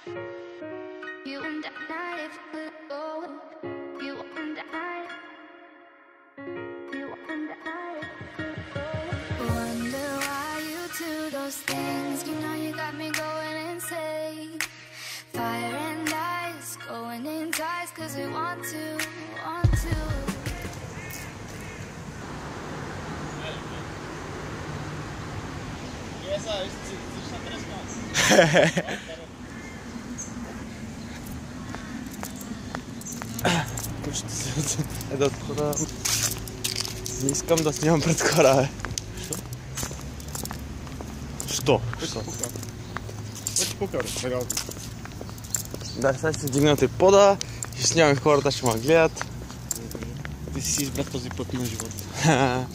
You and I, if we could go. You and I. You and I, if we could go. Wonder why you do those things. You know you got me going insane. Fire and ice, going in ties, 'cause we want to, want to. Не искам да снимам пред хора, бе. Що? Ще ти покажа, сериозно. Да, сега ще се дигна от пода и снимам хората, ще ме гледат. Ти си избра този път на живота.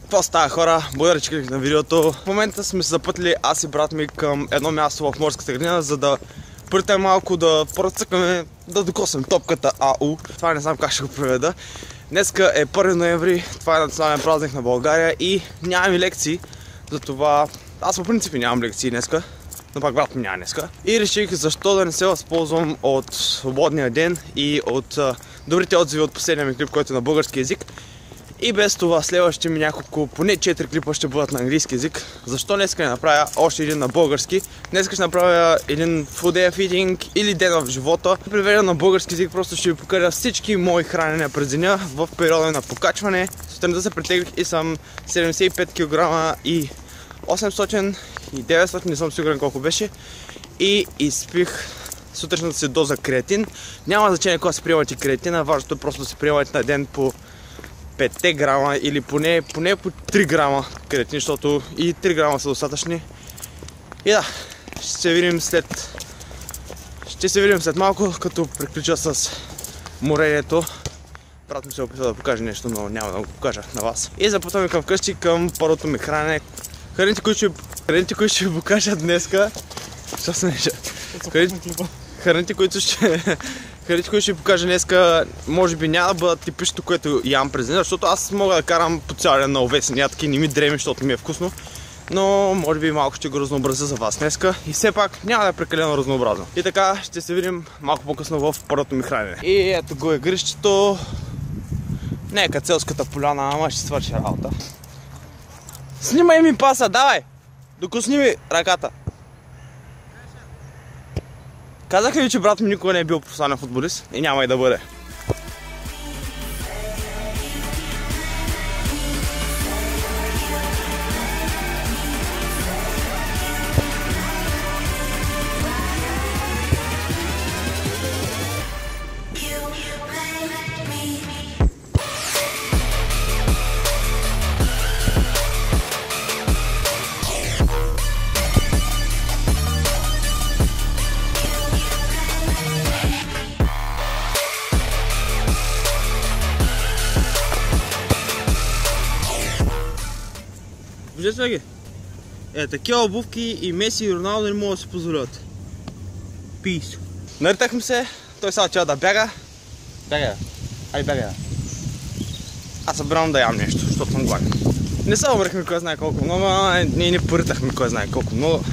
Това става, хора, благодаря, че кликнахте на видеото. В момента сме се запътили аз и брат ми към едно място в морската градина, за да притем малко да пръцъкаме, да докоснем топката АУ. Това не знам как ще го преведа. Днеска е 1 ноември, това е национален празник на България и нямаме лекции. Затова аз по принцип нямам лекции днеска, но пак брат ми няма днеска. И реших защо да не се възползвам от свободния ден и от добрите отзиви от последния ми клип, който е на български език. И без това следващите ми няколко, поне 4 клипа ще бъдат на английски език. Защо днеска не направя още един на български? Днеска ще направя един full day of eating или ден в живота. Преведен на български език, просто ще ви покажа всички мои хранения през деня в периода на покачване. Сутринта се претеглих и съм 75 кг и 800 и 900, не съм сигурен колко беше. И изпих сутрешната си доза креатин. Няма значение кога се приемате креатина, важното е просто да се приемате на ден по 5 грама или поне по 3 грама креатин, защото и 3 грама са достатъчни. И да, ще се видим след малко, като приключа с морението. Брат ми се опитва да покаже нещо, но няма да го покажа на вас. И запътваме към вкъщи, към първото ми хранене. Храните, които ще ви покажа днеска. Що се нежа? Храните, които ще ви покажа днеска, може би няма да бъдат типичното, което ям през деня, защото аз мога да карам по цял ден на овесен ядки, не ми дреми, защото ми е вкусно. Но може би малко ще го разнообразя за вас днеска и все пак няма да е прекалено разнообразно. И така ще се видим малко по-късно в първото ми хранене. И ето го е грището. Не е Кацелската поляна, ама ще свърши работа. Снимай ми паса, давай! Докосни ми ръката. Казах ли, че брат ми никога не е бил професионален футболист и няма и да бъде. Виждате ги? Такива обувки и Меси и Роналдо не могат да си позволят. Пис. Наритахме се, той сега чава да бяга. Бяга. Ай бяга. Аз събирам да ям нещо, защото съм гладен. Не се обрехме кой знае колко много, ние не поритахме кой знае колко много.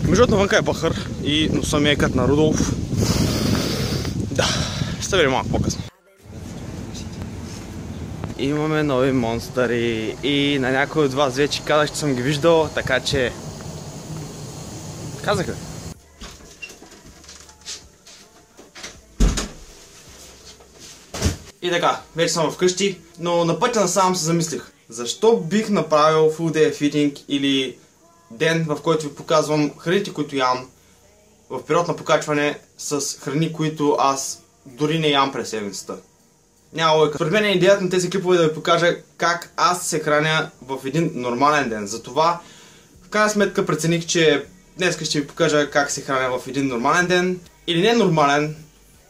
Между навънка е бахър и носа ми е кът на Рудолф. Да, ще се видим малко по-късно. Имаме нови монстъри и на някой от вас вече казах, че съм ги виждал, така че... Казах ли? И така, вече съм вкъщи, но на пътя насам се замислих. Защо бих направил full day of eating или ден, в който ви показвам храните, които ям в период на покачване с храни, които аз дори не ям през седмицата? Няма лойка. Според мен идеята на тези клипове е да ви покажа как аз се храня в един нормален ден. Затова в крайна сметка прецених, че днес ще ви покажа как се храня в един нормален ден или не нормален,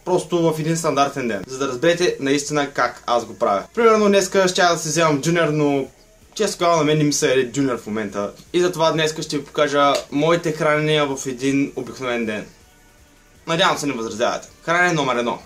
просто в един стандартен ден, за да разберете наистина как аз го правя. Примерно днеска ще да се вземам джуниор, но често казвам, на мен не ми се яде джуниор в момента. И затова днеска ще ви покажа моите хранения в един обикновен ден. Надявам се не възразявате. Хранене номер 1.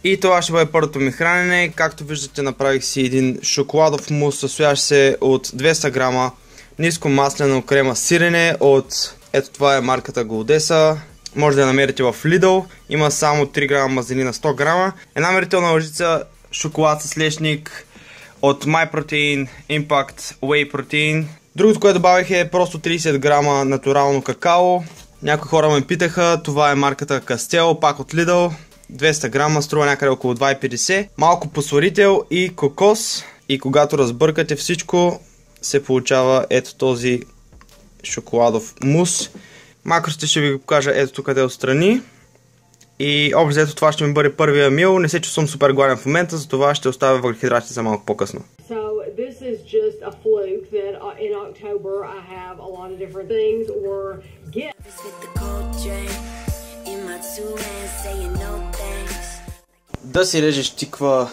И това ще бъде първото ми хранене. Както виждате, направих си един шоколадов мус, състоящ се от 200 грама ниско маслено крема сирене от... Ето това е марката Голдеса. Може да я намерите в Lidl. Има само 3 грама мазнини на 100 грама. Една мерителна лъжица шоколад с лешник от MyProtein Impact Whey Protein. Другото, което добавих е просто 30 грама натурално какао. Някои хора ме питаха, това е марката Castell, пак от Lidl. 200 грама, струва някъде около 2,50. Малко посварител и кокос. И когато разбъркате всичко, се получава ето този шоколадов мус. Макросите ще ви го покажа ето тук къде отстрани. И общо ето това ще ми бъде първия мил. Не се чувствам супер гладен в момента, затова ще оставя въглехидратите за малко по-късно. So this is just a fluke that in October I have a lot of different things or gifts. Да си режеш тиква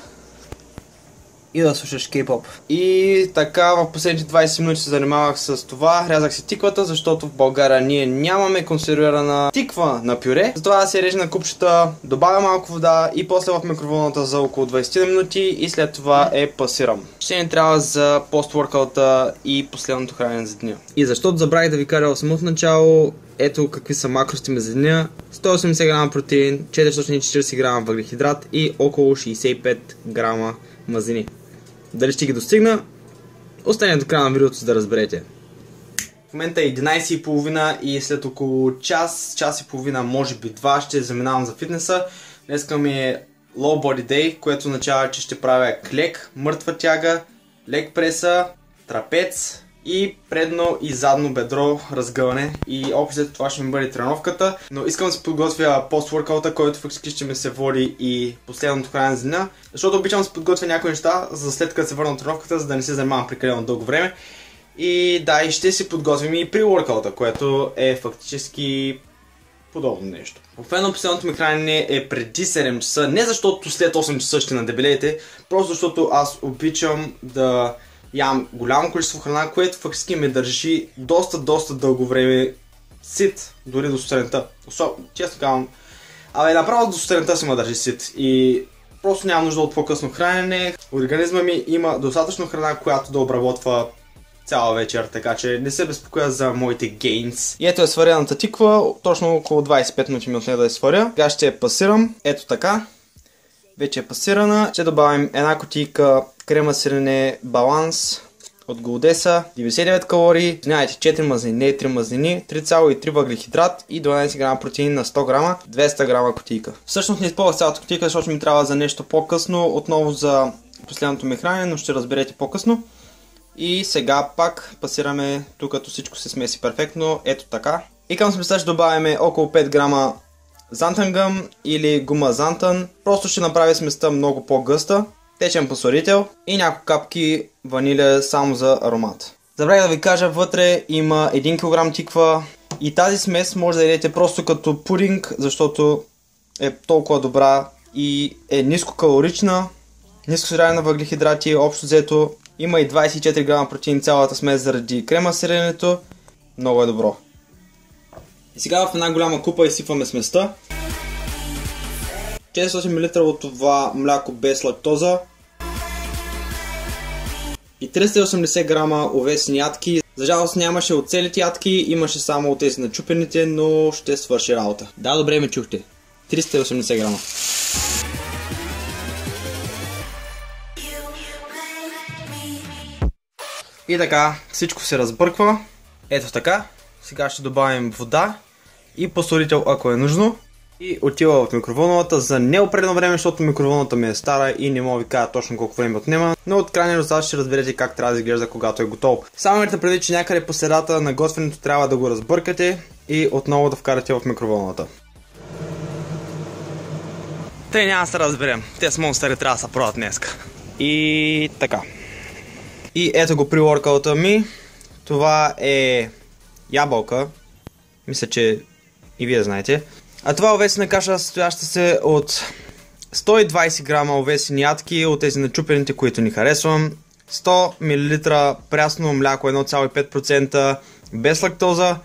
и да слушаш кей-поп. И така в последните 20 минути се занимавах с това. Рязах си тиквата, защото в България ние нямаме консервирана тиква на пюре. Затова да се реже на купчета, добавя малко вода и после в микроволната за около 20 минути и след това пасирам. Ще ни трябва за пост-воркаута и последното хранене за деня. И защото забравих да ви кажа в самото начало, ето какви са макросите ми за деня. 180 грама протеин, 440 грама въглехидрат и около 65 грама мазнини. Дали ще ги достигна? Остане до края на видеото, за да разберете. В момента е 11:30 и след около час и половина, може би 2, ще заминавам за фитнеса. Днеска ми е low body day, което означава, че ще правя клек, мъртва тяга, лег преса, трапец и предно и задно бедро разгъване. И общо това ще ми бъде тренировката. Но искам да се подготвя пост-воркаута, който фактически ще ми се води и последното хранене за деня. Защото обичам да се подготвя някои неща, за след като се върна от тренировката, за да не се занимавам прекалено дълго време. И да, и ще си подготвим и при воркаута, което е фактически подобно нещо. Обикновено последното ми хранене е преди 7 часа. Не защото след 8 часа ще надебелеете, просто защото аз обичам да ям голямо количество храна, което фактически ме държи доста дълго време сит, дори до сутринта. Честно казвам, направо до сутринта си ме държи сит и просто нямам нужда от по-късно хранене. Организма ми има достатъчно храна, която да обработва цяла вечер, така че не се безпокоя за моите гейнс. И ето е сварената тиква, точно около 25 минути ми отне да я сваря. Сега ще я пасирам, ето така. Вече е пасирана. Ще добавим една кутийка крема сирене баланс от Голдеса, 99 калории, знаете 4 мазнини, не 3 мазнини, 3,3 въглехидрат и 12 грама протеин на 100 грама, 200 грама кутийка. Всъщност не използвах цялата кутийка, защото ми трябва за нещо по-късно, отново за последното ми хранене, но ще разберете по-късно. И сега пак пасираме, тук като всичко се смеси перфектно, ето така. И към смеса ще добавим около 5 грама зантангъм или гума зантан. Просто ще направи сместа много по-гъста. Течен посварител и няколко капки ванилия само за аромат. Забравих да ви кажа, вътре има 1 кг тиква и тази смес може да ядете просто като пудинг, защото е толкова добра и е нискокалорична, ниско съдържание на въглехидрати, общо взето. Има и 24 грама протеин цялата смес заради крема сиренето. Много е добро. И сега в една голяма купа изсипваме сместа. 400 мл от това мляко без лактоза и 380 грама овесни ядки. За жалост нямаше от целите ядки, имаше само от тези начупените, но ще свърши работа. Да, добре ме чухте. 380 грама. И така, всичко се разбърква. Ето така. Сега ще добавим вода и посолител, ако е нужно. И отива в микроволновата за неопределено време, защото микроволновата ми е стара и не мога ви кажа точно колко време отнема. Но от крайния резултат ще разберете как трябва да изглежда, когато е готово. Само имайте предвид, че някъде по средата на готвенето трябва да го разбъркате и отново да вкарате в микроволновата. Те няма да се разберем. Те с монстъри трябва да се пробват днеска. И така. И ето го при воркаута ми. Това е ябълка. Мисля, че и вие знаете. А това овесена каша, състояща се от 120 грама овесени ядки, от тези начупените, които ни харесвам. 100 мл прясно мляко 1,5%, без лактоза,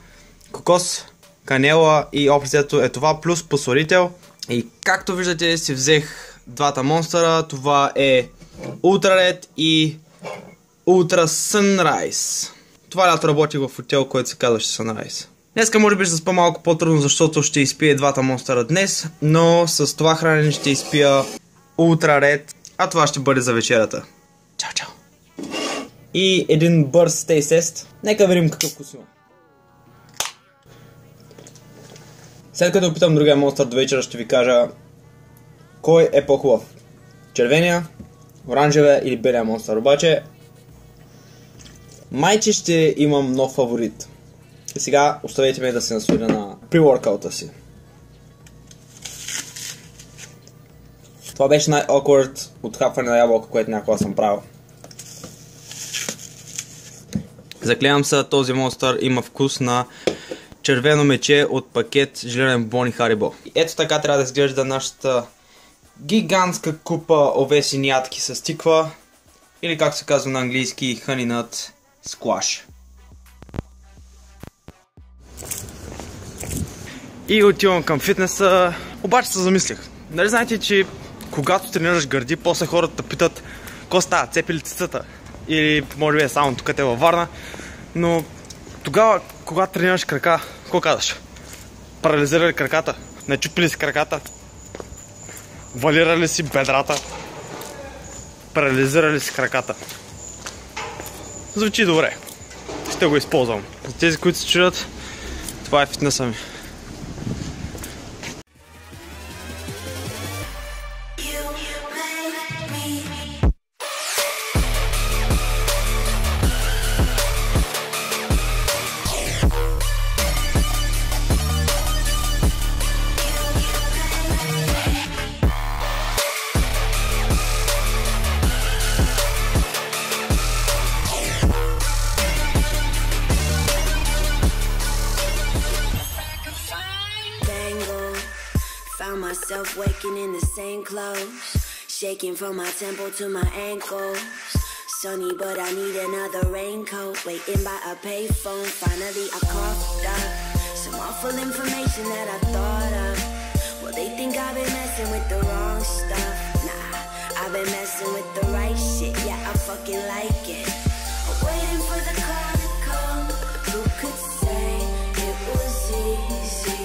кокос, канела и общо е това, плюс посолител. И както виждате си взех двата монстъра. Това е Ultra Red и Ultra Sunrise. Това лято работих в хотел, който се казваше Sunrise. Днеска може би ще заспа малко по-трудно, защото ще изпия двата монстъра днес, но с това хранене ще изпия Ultra Red, а това ще бъде за вечерята. Чао, чао! И един бърз тейст тест. Нека видим какъв вкус има. След като опитам другия монстър до вечера, ще ви кажа кой е по-хубав. Червения, оранжевия или белия монстър. Обаче майче ще имам нов фаворит. И сега оставете ме да се насладя на pre-workout-а си. Това беше най-awkward отхапване на ябълка, което някога съм правил. Заклевам се, този монстър има вкус на червено мече от пакет жилен бон и Харибо. И ето така трябва да изглежда нашата гигантска купа овесени ядки с тиква, или както се казва на английски honey nut squash. И отивам към фитнеса, обаче се замислих. Нали знаете, че когато тренираш гърди, после хората питат ко става, цепи ли цицата? Или може би е само тук те във Варна. Но тогава, когато тренираш крака, какво казваш? Парализира ли краката? Не чупи ли си краката? Валира ли си бедрата? Парализира ли си краката? Звучи добре. Ще го използвам. За тези, които се чудят, това е фитнеса ми. Found myself waking in the same clothes, shaking from my temple to my ankles. Sunny, but I need another raincoat. Waiting by a payphone, finally I coughed up some awful information that I thought of. Well, they think I've been messing with the wrong stuff. Nah, I've been messing with the right shit. Yeah, I fucking like it. I'm waiting for the call to come. Who could say it was easy?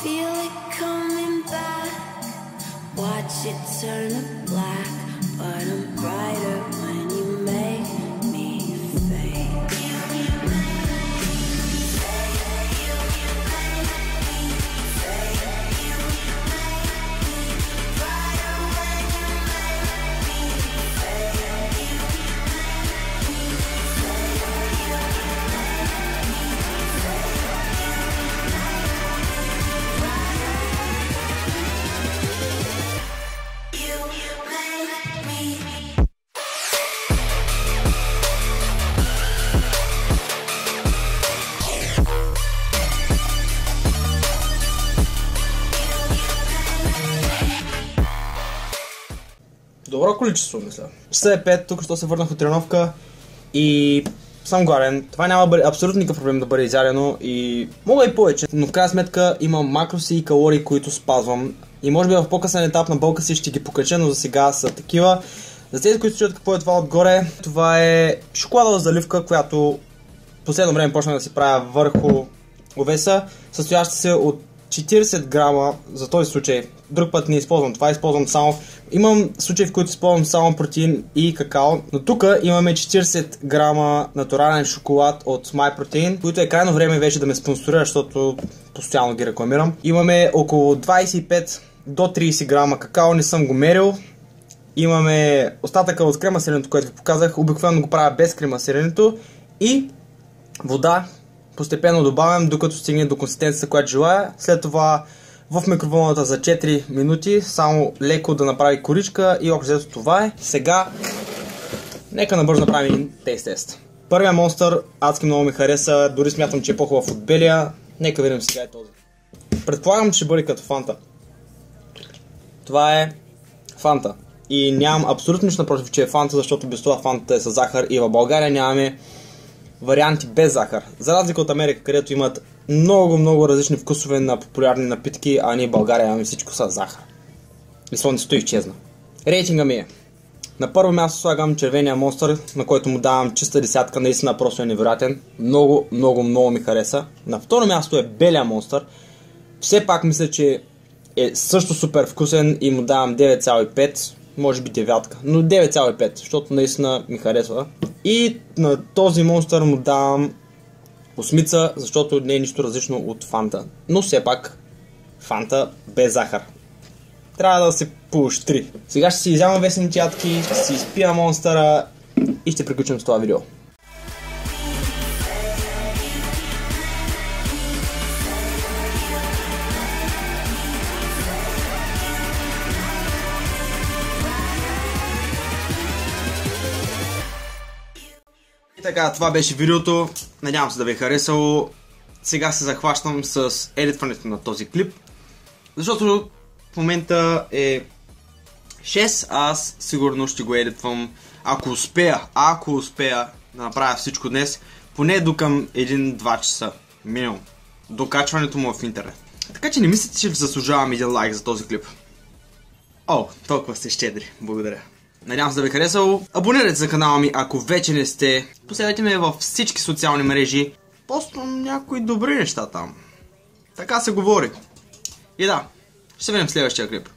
Feel it coming back, watch it turn to black, but I'm brighter when you make me fade. You make me fade, you make me fade, you make me brighter when you make me fade, you make me fade, you make me Добро количество, мисля. Часа е 5, тук що се върнах от тренировка и съм гладен. Това няма да бъде абсолютно никакъв проблем да бъде изядено и мога и повече, но в крайна сметка имам макроси и калории, които спазвам. И може би в по-късен етап на болка си ще ги покача, но за сега са такива. За тези, които чуят какво е това отгоре, това е шоколадова заливка, която последно време почна да се правя върху овеса, състояща се от 40 грама за този случай. Друг път не използвам това, използвам само... Имам случаи, в които използвам само протеин и какао, но тук имаме 40 грама натурален шоколад от MyProtein, които е крайно време вече да ме спонсорира, защото постоянно ги рекламирам. Имаме около 25 до 30 грама какао, не съм го мерил. Имаме остатъка от крема сиренето, което ви показах, обикновено го правя без крема сиренето и вода. Постепенно добавям, докато стигне до консистенцията, която желая. След това в микровълновата за 4 минути, само леко да направи коричка и общо взето това е. Сега, нека набързо направим един тест. Първият монстър адски много ми хареса, дори смятам, че е по-хубав от белия. Нека видим сега е този. Предполагам, че ще бъде като фанта. Това е фанта. И нямам абсолютно нищо напротив, че е фанта, защото без това фантата е с захар и в България нямаме варианти без захар. За разлика от Америка, където имат много различни вкусове на популярни напитки, а ние в България имаме всичко с захар. И слънцето изчезна. Рейтинга ми е: на първо място слагам червения монстър, на който му давам чиста десятка, наистина просто е невероятен. Много ми хареса. На второ място е белия монстър. Все пак мисля, че е също супер вкусен и му давам 9,5, може би 9, но 9,5, защото наистина ми харесва. И на този монстър му давам 8, защото не е нищо различно от фанта. Но все пак фанта без захар. Трябва да се поощри. Сега ще си изявам вестните ядки, ще си изпия монстъра и ще приключим с това видео. И така, това беше видеото. Надявам се да ви е харесало. Сега се захващам с едитването на този клип, защото в момента е 6, аз сигурно ще го едитвам, ако успея да направя всичко днес, поне до към 1-2 часа минимум, до качването му в интернет. Така че не мислите, че заслужавам един лайк за този клип. О, толкова сте щедри, благодаря. Надявам се да ви е харесало. Абонирайте се за канала ми, ако вече не сте. Последвайте ме във всички социални мрежи. Поствам някои добри неща там. Така се говори. И да, ще се видим в следващия клип.